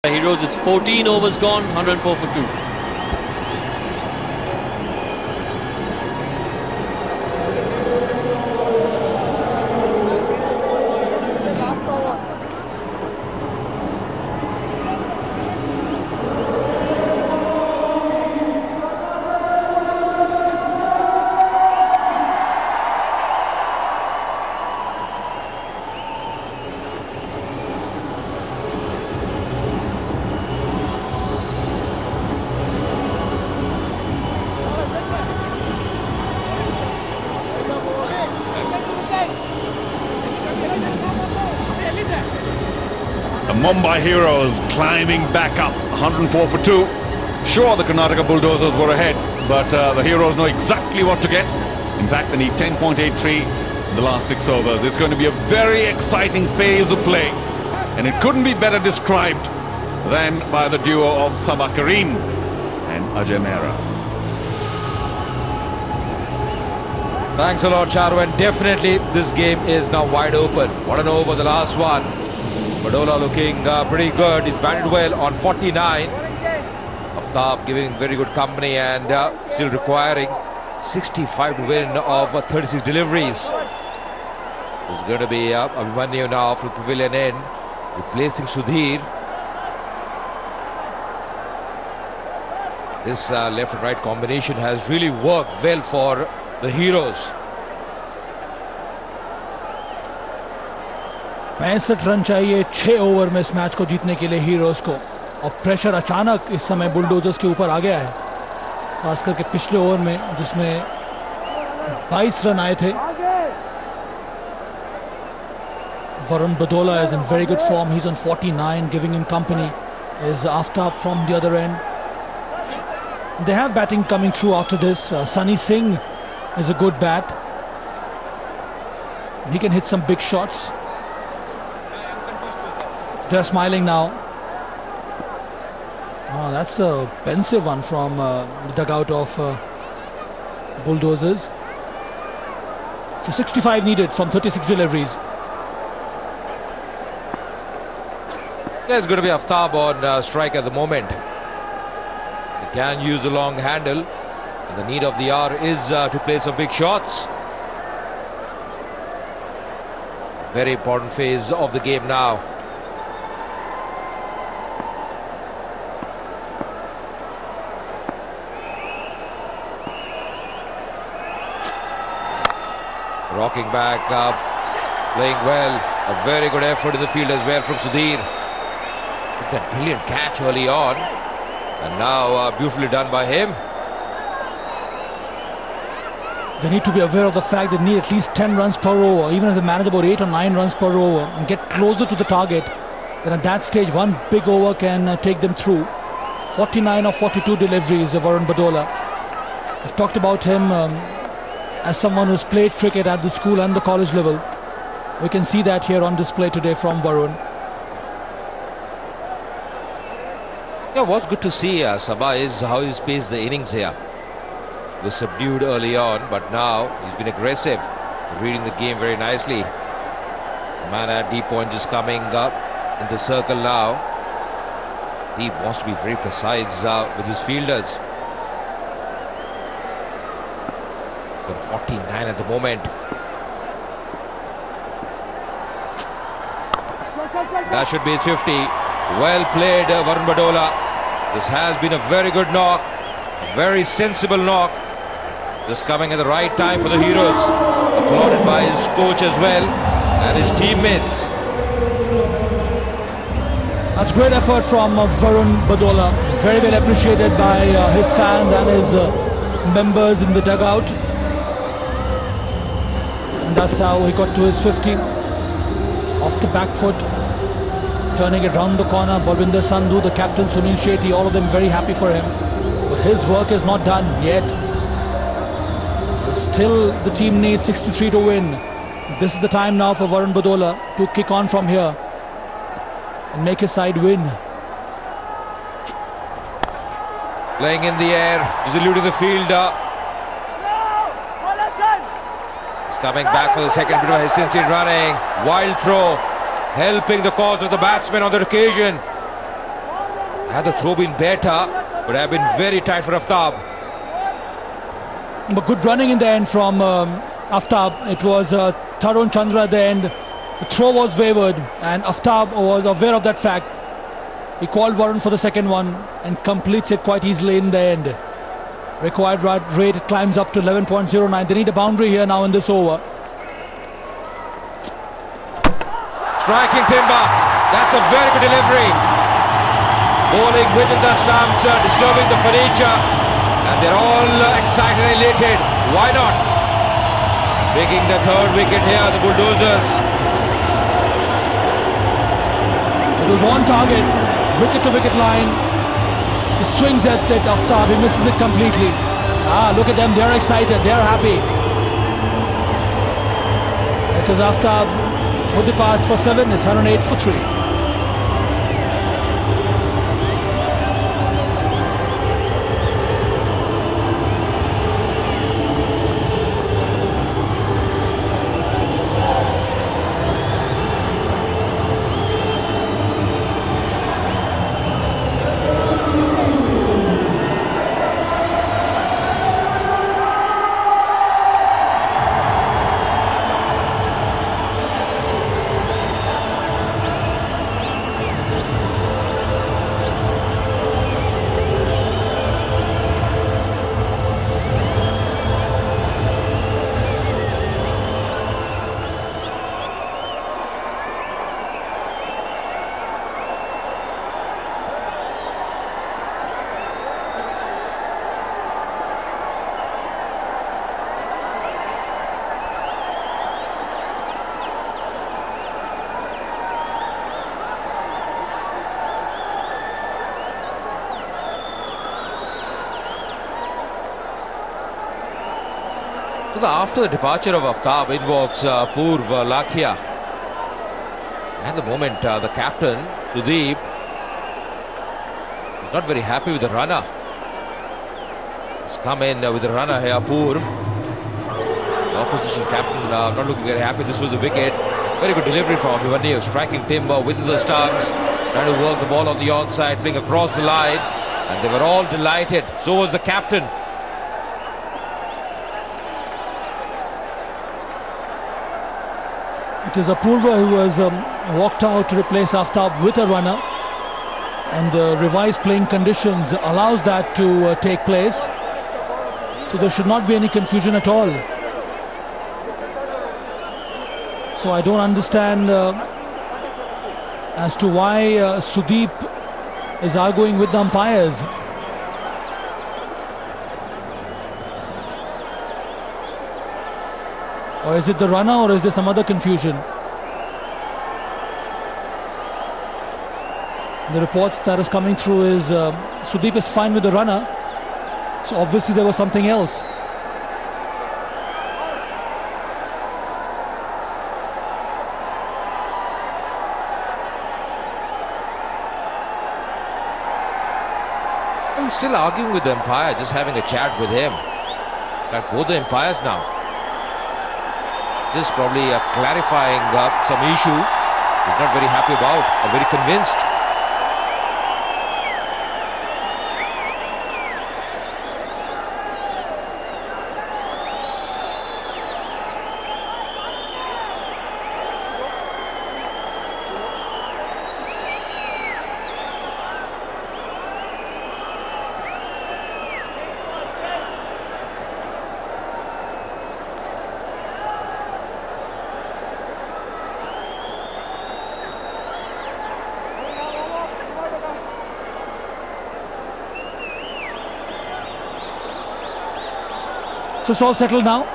Heroes, it's 14 overs gone, 104 for 2. The Mumbai Heroes climbing back up, 104 for 2. Sure, the Karnataka Bulldozers were ahead, but the Heroes know exactly what to get. In fact, they need 10.83 in the last 6 overs. It's going to be a very exciting phase of play, and it couldn't be better described than by the duo of Sabah Kareem and Ajay Mehra. Thanks a lot, Charu, and definitely this game is now wide open. What an over, the last one. Badola looking pretty good. He's batted well on 49. Aftab giving very good company and still requiring 65 to win of 36 deliveries. There's going to be Abhimanyu now from the pavilion end, replacing Sudhir. This left and right combination has really worked well for the Heroes. 65 run चाहिए 6 over में इस match को जीतने के लिए heroes को, और pressure अचानक इस समय बुलडोजर्स के ऊपर आ गया है, खास करके पिछले ओवर में जिसमें 22 रन आए थे. Varun बदोला is in very good form. He's on 49. Giving him company is Aftab from the other end. They have batting coming through after this. Sunny Singh is a good bat. He can hit some big shots. They're smiling now. Oh, that's a pensive one from the dugout of Bulldozers. So 65 needed from 36 deliveries. There's going to be Aftab on strike at the moment. He can use a long handle. And the need of the hour is to play some big shots. Very important phase of the game now. Rocking back up, playing well. A very good effort in the field as well from Sudhir. That brilliant catch early on, and now beautifully done by him. They need to be aware of the fact they need at least 10 runs per over. Even if they manage about 8 or 9 runs per over and get closer to the target, then at that stage one big over can take them through. 49 or 42 deliveries of Varun Badola. I've talked about him as someone who's played cricket at the school and the college level. We can see that here on display today from Varun. Yeah, what's good to see Sabah is how he's paced the innings here. He was subdued early on, but now he's been aggressive, reading the game very nicely. The man at deep point just coming up in the circle now. He wants to be very precise with his fielders. So 49 at the moment. That should be his 50. Well played, Varun Badola. This has been a very good knock, a very sensible knock. Just coming at the right time for the Heroes. Applauded by his coach as well and his teammates. That's great effort from Varun Badola. Very well appreciated by his fans and his members in the dugout. And that's how he got to his 50. Off the back foot. Turning it round the corner, Balwinder Sandhu, the captain Sunil Shetty, all of them very happy for him. But his work is not done yet. Still the team needs 63 to win. This is the time now for Varun Badola to kick on from here and make his side win. Playing in the air, just eluding the fielder. He's coming back for the second bit of hesitancy, running. Wild throw. Helping the cause of the batsman on that occasion. Had the throw been better, would have been very tight for Aftab. But good running in the end from Aftab. It was Tarun Chandra at the end. The throw was wavered and Aftab was aware of that fact. He called Varun for the second one and completes it quite easily in the end. Required rate climbs up to 11.09. They need a boundary here now in this over. Striking timber. That's a very good delivery. Bowling within the stumps, disturbing the furniture. And they're all excited and elated. Why not? Taking the third wicket here, the Bulldozers. It was on target, wicket to wicket line. He swings at it, Aftab, he misses it completely. Look at them, they're excited, they're happy. It is Aftab with the pass for 7, it's 108 for 3. After the departure of Aftab, in walks Purv Lakhia. At the moment, the captain, Sudeep, is not very happy with the runner. He's come in with the runner here, Purv. The opposition captain not looking very happy. This was the wicket. Very good delivery from Abhimanyu, striking timber within the stumps, trying to work the ball on the onside, playing across the line. And they were all delighted. So was the captain. It is Apurva who has walked out to replace Aftab with a runner, and the revised playing conditions allows that to take place, so there should not be any confusion at all. So I don't understand as to why Sudeep is arguing with the umpires. Or is it the runner, or is there some other confusion? The reports that is coming through is Sudeep is fine with the runner. So obviously there was something else. I'm still arguing with the umpire, just having a chat with him. Like both the umpires now. Just probably clarifying some issue he's not very happy about or very convinced. So it's all settled now.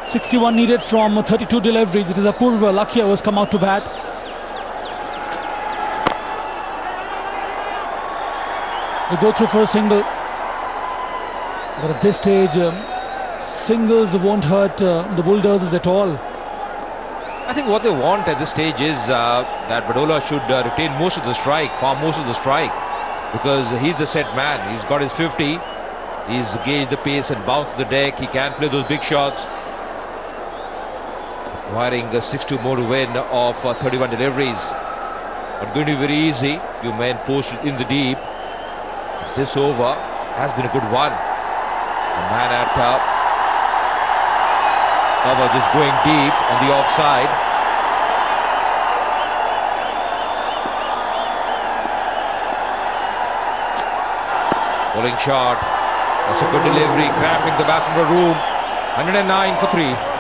61 needed from 32 deliveries. It is Apurva Lakhia who has come out to bat. They go through for a single. But at this stage, singles won't hurt the Bulldozers at all. I think what they want at this stage is that Badola should retain most of the strike, farm most of the strike, because he's the set man. He's got his 50. He's gauged the pace and bounced the deck. He can play those big shots. Requiring 62 more to win of 31 deliveries. Not going to be very easy. Few men posted in the deep. This over has been a good one. The man at cover just going deep on the offside. Bowling shot. That's a good delivery, cramping the batsman for room. 109 for 3.